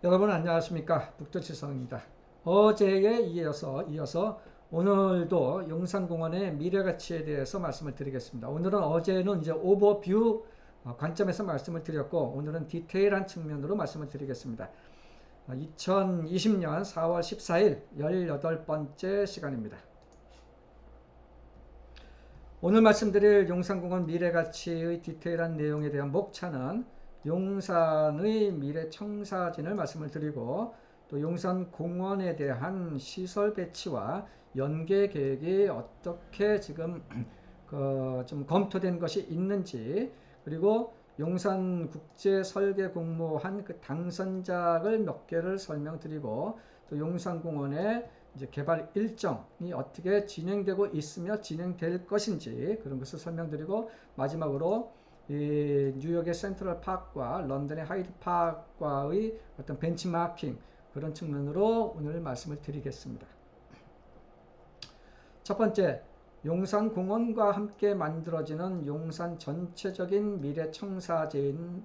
여러분 안녕하십니까? 북두칠성입니다. 어제에 이어서 오늘도 용산공원의 미래가치에 대해서 말씀을 드리겠습니다. 오늘은 어제는 이제 오버뷰 관점에서 말씀을 드렸고 오늘은 디테일한 측면으로 말씀을 드리겠습니다. 2020년 4월 14일 18번째 시간입니다. 오늘 말씀드릴 용산공원 미래가치의 디테일한 내용에 대한 목차는 용산의 미래 청사진을 말씀을 드리고 또 용산공원에 대한 시설 배치와 연계 계획이 어떻게 지금 좀 검토된 것이 있는지, 그리고 용산국제설계공모한 그 당선작을 몇 개를 설명드리고 또 용산공원의 이제 개발 일정이 어떻게 진행되고 있으며 진행될 것인지 그런 것을 설명드리고, 마지막으로 이 뉴욕의 센트럴 파크와 런던의 하이드 파크와의 어떤 벤치마킹, 그런 측면으로 오늘 말씀을 드리겠습니다. 첫 번째, 용산공원과 함께 만들어지는 용산 전체적인 미래 청사진입니다.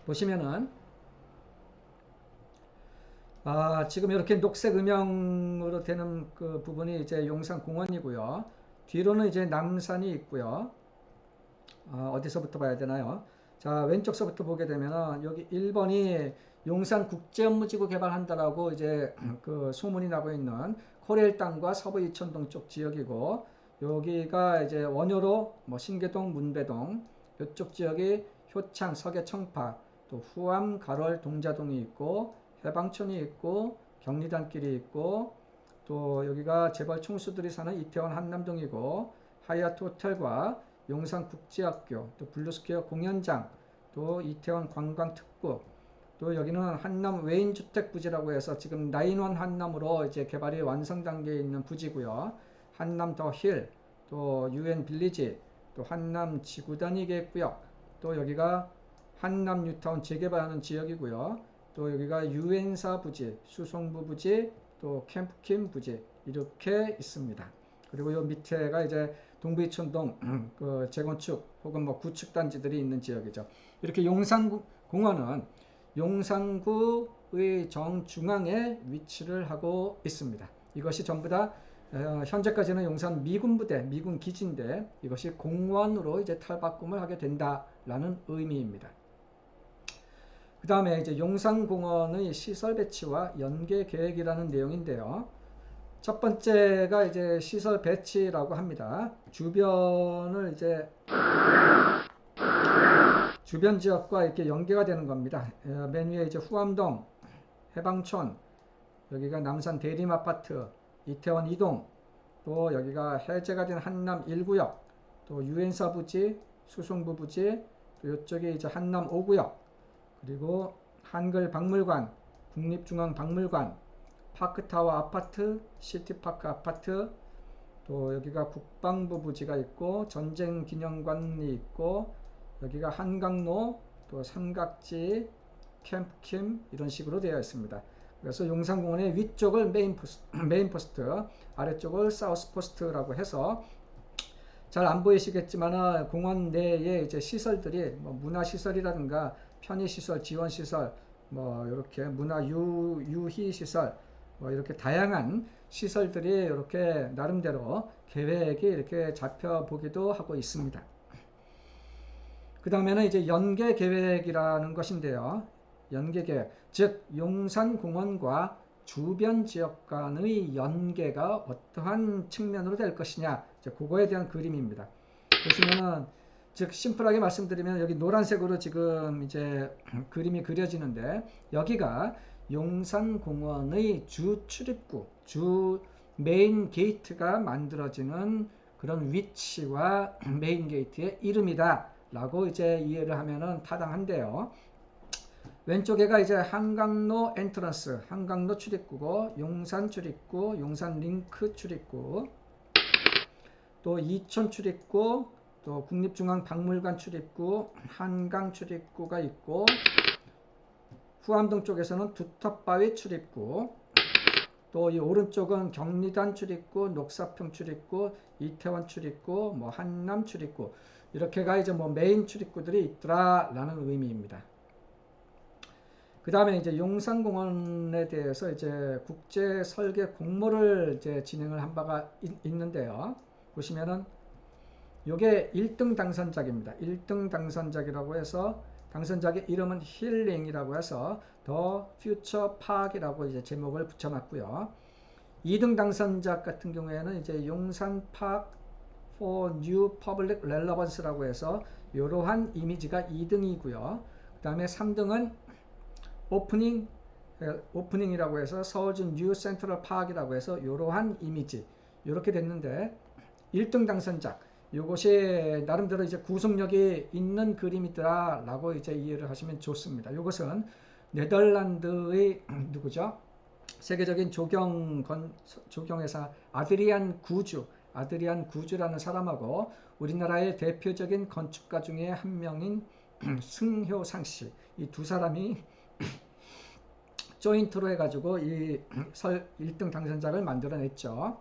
보시면은 지금 이렇게 녹색 음영으로 되는 그 부분이 이제 용산공원이고요. 뒤로는 이제 남산이 있고요. 어디서부터 봐야 되나요? 자, 왼쪽서부터 보게 되면은 여기 1번이 용산국제업무지구 개발한다라고 이제 그 소문이 나고 있는 코레일 땅과 서부 이천동 쪽 지역이고, 여기가 이제 원효로 뭐 신계동, 문배동, 이쪽 지역이 효창, 서계, 청파, 또 후암, 가롤, 동자동이 있고, 해방촌이 있고, 경리단길이 있고, 또 여기가 재벌 총수들이 사는 이태원 한남동이고, 하얏트 호텔과 용산국제학교, 또 블루스퀘어 공연장, 또 이태원 관광특구, 또 여기는 한남 외인주택 부지라고 해서 지금 나인원 한남으로 이제 개발이 완성 단계에 있는 부지고요. 한남 더 힐, 또 유엔 빌리지, 또 한남 지구단위 계획구역, 또 여기가 한남 뉴타운 재개발하는 지역이고요. 또 여기가 유엔사 부지, 수송부 부지, 또 캠프킴 부지 이렇게 있습니다. 그리고 요 밑에가 이제 동부이촌동 그 재건축 혹은 뭐 구축 단지들이 있는 지역이죠. 이렇게 용산공원은 용산구의 정중앙에 위치를 하고 있습니다. 이것이 전부 다 현재까지는 용산 미군부대, 미군 기지인데 이것이 공원으로 이제 탈바꿈을 하게 된다라는 의미입니다. 그 다음에 이제 용산공원의 시설 배치와 연계 계획이라는 내용인데요. 첫 번째가 이제 시설 배치라고 합니다. 주변 지역과 이렇게 연계가 되는 겁니다. 맨 위에 이제 후암동, 해방촌, 여기가 남산 대림 아파트, 이태원 2동, 또 여기가 해제가 된 한남 1구역, 또 유엔사 부지, 수송부 부지, 또 이쪽이 이제 한남 5구역, 그리고 한글 박물관, 국립중앙박물관, 파크타워 아파트, 시티파크 아파트, 또 여기가 국방부 부지가 있고 전쟁기념관이 있고, 여기가 한강로, 또 삼각지, 캠프킴 이런 식으로 되어 있습니다. 그래서 용산공원의 위쪽을 메인 포스트, 아래쪽을 사우스 포스트라고 해서 잘 안 보이시겠지만 공원 내에 이제 시설들이 뭐 문화시설이라든가 편의시설, 지원시설, 뭐 이렇게 유희시설, 뭐 이렇게 다양한 시설들이 이렇게 나름대로 계획이 이렇게 잡혀보기도 하고 있습니다. 그 다음에는 이제 연계 계획이라는 것인데요. 연계 계획, 즉 용산공원과 주변 지역 간의 연계가 어떠한 측면으로 될 것이냐, 이제 그거에 대한 그림입니다. 보시면은, 즉 심플하게 말씀드리면 여기 노란색으로 지금 이제 그림이 그려지는데, 여기가 용산공원의 주 출입구, 주 메인 게이트가 만들어지는 그런 위치와 메인 게이트의 이름이다 라고 이제 이해를 하면은 타당한데요. 왼쪽에가 이제 한강로 엔트런스, 한강로 출입구고, 용산 출입구, 용산 링크 출입구, 또 이촌 출입구, 또 국립중앙박물관 출입구, 한강 출입구가 있고, 후암동 쪽에서는 두텁바위 출입구, 또 이 오른쪽은 경리단 출입구, 녹사평 출입구, 이태원 출입구, 뭐 한남 출입구, 이렇게가 이제 뭐 메인 출입구들이 있더라라는 의미입니다. 그 다음에 이제 용산공원에 대해서 이제 국제 설계 공모를 이제 진행을 한 바가 있는데요. 보시면은 요게 1등 당선작입니다. 1등 당선작이라고 해서 당선작의 이름은 힐링이라고 해서 더 퓨처 파크이라고 이제 제목을 붙여놨고요. 2등 당선작 같은 경우에는 이제 용산 파크 for new public relevance라고 해서 이러한 이미지가 2등이고요. 그 다음에 3등은 오프닝이라고 해서 서울주 뉴 센트럴 파크이라고 해서 이러한 이미지 이렇게 됐는데 1등 당선작 이것이 나름대로 이제 구속력이 있는 그림이더라 라고 이제 이해를 하시면 좋습니다. 이것은 네덜란드의 누구죠? 세계적인 조경회사 아드리안 구주라는 사람하고 우리나라의 대표적인 건축가 중에 한 명인 승효상 씨, 이 두 사람이 조인트로 해가지고 이 1등 당선작을 만들어냈죠.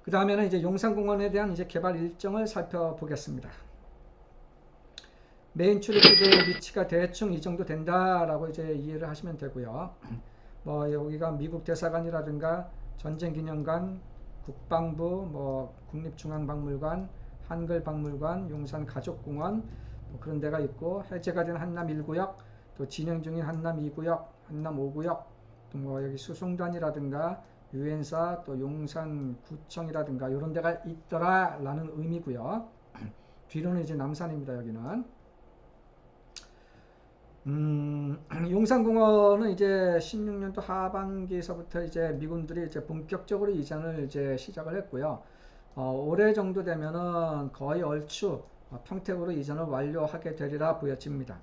그 다음에는 이제 용산공원에 대한 이제 개발 일정을 살펴보겠습니다. 메인 출입구들 위치가 대충 이 정도 된다라고 이제 이해를 하시면 되고요. 뭐 여기가 미국 대사관이라든가 전쟁기념관, 국방부, 뭐 국립중앙박물관, 한글박물관, 용산가족공원 뭐 그런 데가 있고 해제가 된 한남 1구역, 또 진행 중인 한남 2구역, 한남 5구역, 또 뭐 여기 수송단이라든가 유엔사, 또 용산구청이라든가 이런 데가 있더라라는 의미고요. 뒤로는 이제 남산입니다. 여기는. 용산공원은 이제 16년도 하반기에서부터 이제 미군들이 이제 본격적으로 이전을 이제 시작을 했고요. 올해 정도 되면은 거의 얼추 평택으로 이전을 완료하게 되리라 보여집니다.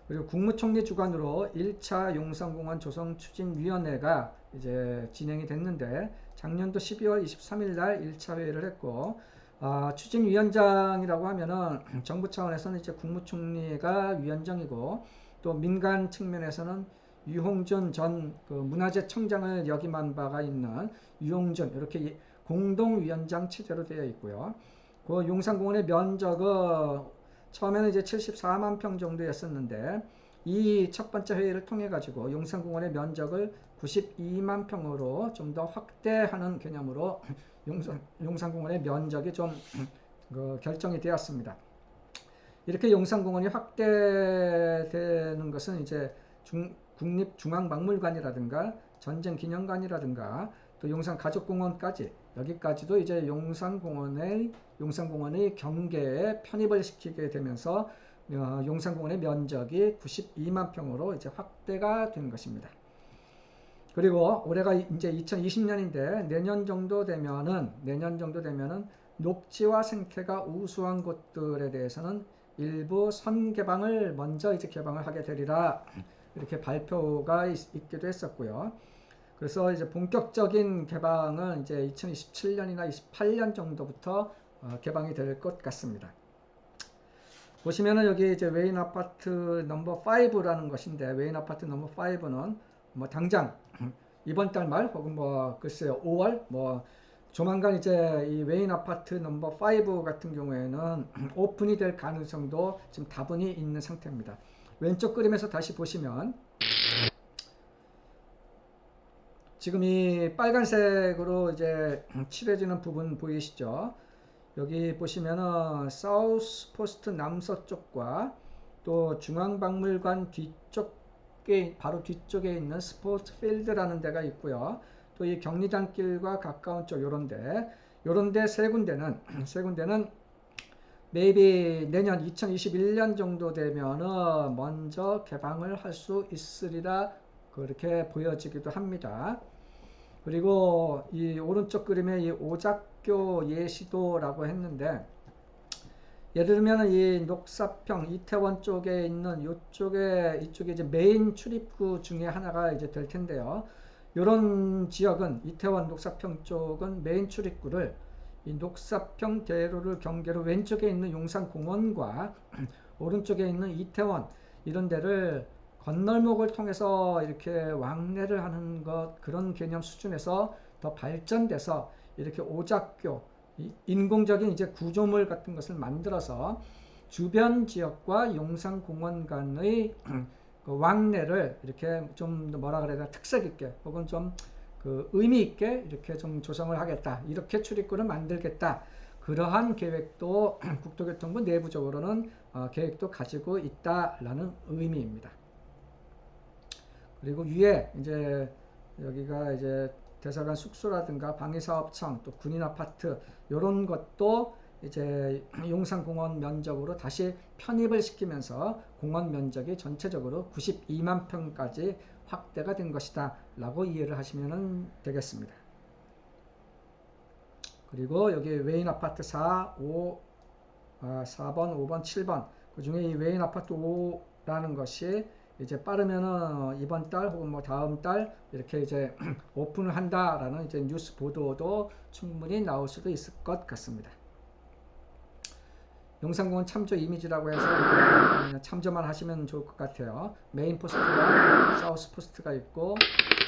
그리고 국무총리 주관으로 1차 용산공원 조성추진위원회가 이제 진행이 됐는데 작년도 12월 23일 날 1차 회의를 했고 추진위원장이라고 하면은 정부 차원에서는 이제 국무총리가 위원장이고 또 민간 측면에서는 유홍준 전 그 문화재청장을 역임한 바가 있는 유홍준 이렇게 공동위원장 체제로 되어 있고요. 그 용산공원의 면적은 처음에는 이제 74만 평 정도였었는데 이 첫 번째 회의를 통해 가지고 용산공원의 면적을 92만 평으로 좀 더 확대하는 개념으로 용산공원의 면적이 좀 결정이 되었습니다. 이렇게 용산공원이 확대되는 것은 이제 국립중앙박물관이라든가 전쟁기념관이라든가 또 용산가족공원까지 여기까지도 이제 용산공원의 경계에 편입을 시키게 되면서 용산공원의 면적이 92만 평으로 이제 확대가 된 것입니다. 그리고 올해가 이제 2020년인데 내년 정도 되면은 녹지와 생태가 우수한 곳들에 대해서는 일부 선개방을 먼저 이제 개방을 하게 되리라 이렇게 발표가 있기도 했었고요. 그래서 이제 본격적인 개방은 이제 2027년이나 28년 정도부터 개방이 될 것 같습니다. 보시면은 여기 이제 웨인 아파트 넘버 5라는 것인데 웨인 아파트 넘버 5는 뭐 당장 이번 달 말 혹은 뭐 글쎄요 5월 뭐 조만간 이제 이 웨인 아파트 넘버 5 같은 경우에는 오픈이 될 가능성도 지금 다분히 있는 상태입니다. 왼쪽 그림에서 다시 보시면 지금 이 빨간색으로 이제 칠해지는 부분 보이시죠? 여기 보시면은 사우스 포스트 남서쪽과 또 중앙박물관 뒤쪽에 바로 뒤쪽에 있는 스포츠 필드라는 데가 있고요. 또 이 경리단길과 가까운 쪽 요런데 세 군데는 maybe 내년 2021년 정도 되면은 먼저 개방을 할 수 있으리라 그렇게 보여지기도 합니다. 그리고 이 오른쪽 그림에 이 오작교 예시도라고 했는데 예를 들면 이 녹사평 이태원 쪽에 있는 이쪽에 이제 메인 출입구 중에 하나가 이제 될 텐데요. 이런 지역은 이태원 녹사평 쪽은 메인 출입구를 이 녹사평 대로를 경계로 왼쪽에 있는 용산공원과 오른쪽에 있는 이태원 이런 데를 건널목을 통해서 이렇게 왕래를 하는 것 그런 개념 수준에서 더 발전돼서 이렇게 오작교 인공적인 이제 구조물 같은 것을 만들어서 주변 지역과 용산공원 간의 그 왕래를 이렇게 좀 뭐라 그래야 되나 특색 있게 혹은 좀 그 의미 있게 이렇게 좀 조성을 하겠다. 이렇게 출입구를 만들겠다. 그러한 계획도 국토교통부 내부적으로는 계획도 가지고 있다라는 의미입니다. 그리고 위에 이제 여기가 이제 대사관 숙소라든가 방위사업청 또 군인 아파트 이런 것도 이제 용산공원 면적으로 다시 편입을 시키면서 공원 면적이 전체적으로 92만 평까지 확대가 된 것이다 라고 이해를 하시면 되겠습니다. 그리고 여기 외인 아파트 4번, 5번, 7번 그 중에 이 외인 아파트 5라는 것이 이제 빠르면은 이번 달 혹은 뭐 다음 달 이렇게 이제 오픈을 한다라는 이제 뉴스 보도도 충분히 나올 수도 있을 것 같습니다. 용산공원 참조 이미지라고 해서 참조만 하시면 좋을 것 같아요. 메인 포스트와 사우스 포스트가 있고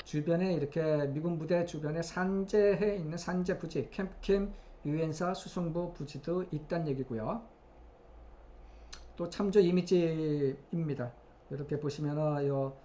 주변에 이렇게 미군 부대 주변에 산재해 있는 산재 부지, 캠프캠, 유엔사, 수송부 부지도 있다는 얘기고요. 또 참조 이미지입니다. 이렇게 보시면은 요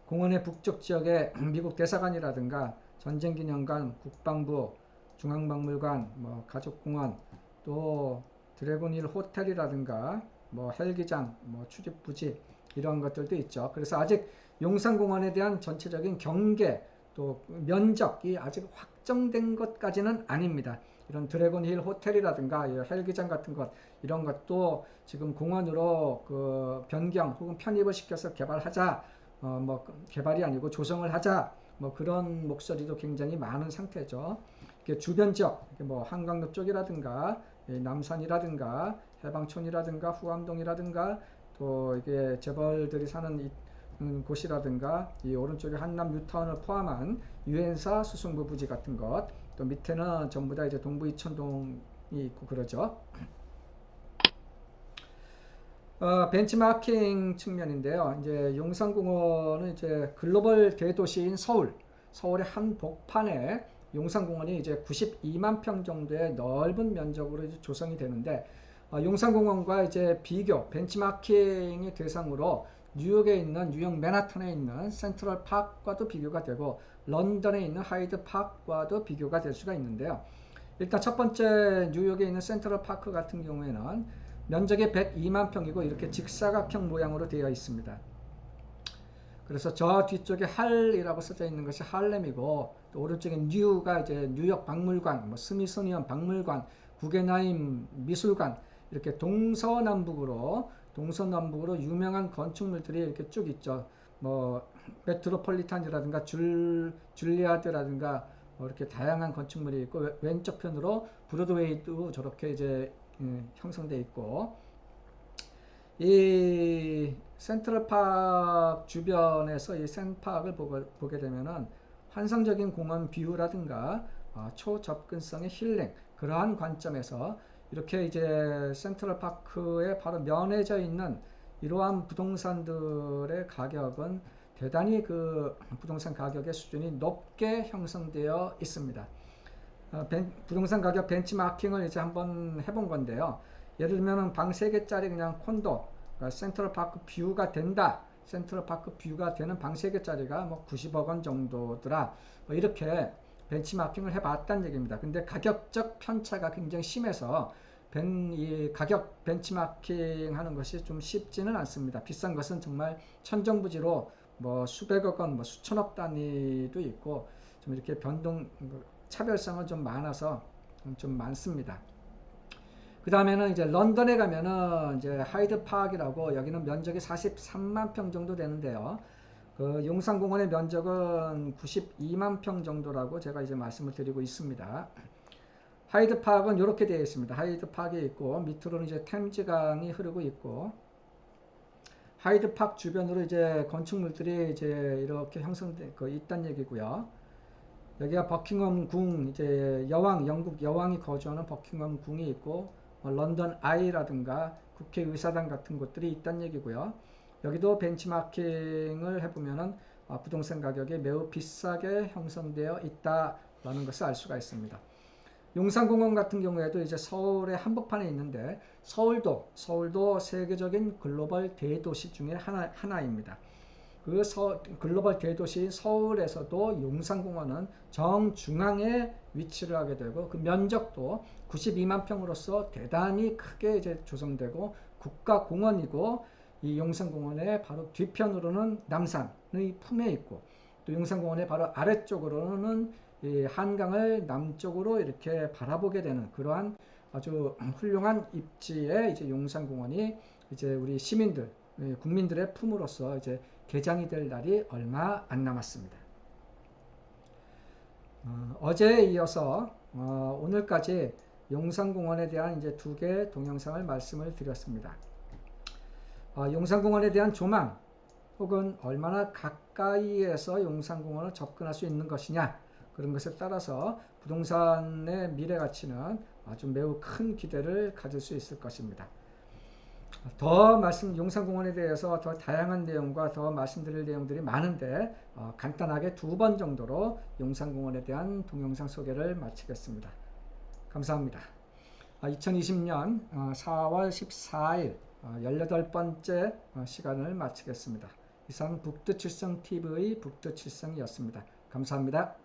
공원의 북쪽 지역에 미국 대사관이라든가 전쟁기념관, 국방부, 중앙박물관, 뭐 가족공원, 또 드래곤힐 호텔이라든가 뭐 헬기장, 뭐 출입부지 이런 것들도 있죠. 그래서 아직 용산공원에 대한 전체적인 경계 또 면적이 아직 확정된 것까지는 아닙니다. 이런 드래곤힐 호텔이라든가 헬기장 같은 것 이런 것도 지금 공원으로 그 변경 혹은 편입을 시켜서 개발하자 뭐 개발이 아니고 조성을 하자 뭐 그런 목소리도 굉장히 많은 상태죠. 주변 지역 뭐 한강로 쪽이라든가 남산이라든가 해방촌이라든가 후암동이라든가 또 이게 재벌들이 사는 곳이라든가 이 오른쪽에 한남 뉴타운을 포함한 유엔사 수송부 부지 같은 것 또 밑에는 전부 다 이제 동부 이천동이 있고 그러죠. 벤치마킹 측면인데요. 이제 용산공원은 이제 글로벌 대도시인 서울의 한복판에 용산공원이 이제 92만 평 정도의 넓은 면적으로 이제 조성이 되는데 용산공원과 이제 비교 벤치마킹의 대상으로 뉴욕에 있는 뉴욕 맨하탄에 있는 센트럴 파크와도 비교가 되고 런던에 있는 하이드 파크와도 비교가 될 수가 있는데요. 일단 첫 번째 뉴욕에 있는 센트럴 파크 같은 경우에는 면적이 102만 평이고 이렇게 직사각형 모양으로 되어 있습니다. 그래서 저 뒤쪽에 할이라고 써져 있는 것이 할렘이고 또 오른쪽에 뉴가 이제 뉴욕 박물관, 뭐 스미소니언 박물관, 구겐하임 미술관 이렇게 동서남북으로 유명한 건축물들이 이렇게 쭉 있죠. 뭐 메트로폴리탄이라든가 줄리아드라든가 뭐 이렇게 다양한 건축물이 있고 왼쪽 편으로 브로드웨이도 저렇게 이제 형성되어 있고 이 센트럴파크 주변에서 이 센파크를 보게 되면은 환상적인 공원 뷰라든가 초접근성의 힐링 그러한 관점에서 이렇게 이제 센트럴파크에 바로 면해져 있는 이러한 부동산들의 가격은 대단히 그 부동산 가격의 수준이 높게 형성되어 있습니다. 부동산 가격 벤치마킹을 이제 한번 해본 건데요. 예를 들면 방 3개짜리 그냥 콘도 그러니까 센트럴파크 뷰가 된다. 센트럴파크 뷰가 되는 방 3개짜리가 뭐 90억 원 정도더라. 뭐 이렇게 벤치마킹을 해봤다는 얘기입니다. 근데 가격적 편차가 굉장히 심해서 이 가격 벤치마킹 하는 것이 좀 쉽지는 않습니다. 비싼 것은 정말 천정부지로 뭐 수백억 원, 뭐 수천억 단위도 있고 좀 이렇게 차별성은 좀 많아서 좀 많습니다. 그 다음에는 이제 런던에 가면은 이제 하이드 파크라고 여기는 면적이 43만 평 정도 되는데요. 그 용산공원의 면적은 92만 평 정도라고 제가 이제 말씀을 드리고 있습니다. 하이드 파크는 이렇게 되어 있습니다. 하이드 파크에 있고 밑으로는 이제 템즈강이 흐르고 있고 하이드 파크 주변으로 이제 건축물들이 이제 이렇게 형성돼 있다는 얘기고요. 여기가 버킹엄 궁, 이제 영국 여왕이 거주하는 버킹엄 궁이 있고 런던 아이라든가 국회의사당 같은 곳들이 있다는 얘기고요. 여기도 벤치마킹을 해보면은 부동산 가격이 매우 비싸게 형성되어 있다라는 것을 알 수가 있습니다. 용산공원 같은 경우에도 이제 서울의 한복판에 있는데 서울도 세계적인 글로벌 대도시 중에 하나입니다. 그 글로벌 대도시 서울에서도 용산공원은 정중앙에 위치를 하게 되고 그 면적도 92만 평으로서 대단히 크게 이제 조성되고 국가공원이고 이 용산공원의 바로 뒤편으로는 남산의 품에 있고 또 용산공원의 바로 아래쪽으로는 이 한강을 남쪽으로 이렇게 바라보게 되는 그러한 아주 훌륭한 입지의 이제 용산공원이 이제 우리 시민들, 국민들의 품으로서 이제 개장이 될 날이 얼마 안 남았습니다. 어제에 이어서 오늘까지 용산공원에 대한 이제 2개 동영상을 말씀을 드렸습니다. 용산공원에 대한 조망 혹은 얼마나 가까이에서 용산공원을 접근할 수 있는 것이냐 그런 것에 따라서 부동산의 미래 가치는 아주 매우 큰 기대를 가질 수 있을 것입니다. 용산공원에 대해서 더 다양한 내용과 더 말씀드릴 내용들이 많은데 간단하게 2번 정도로 용산공원에 대한 동영상 소개를 마치겠습니다. 감사합니다. 2020년 4월 14일 18번째 시간을 마치겠습니다. 이상 북두칠성TV의 북두칠성이었습니다. 감사합니다.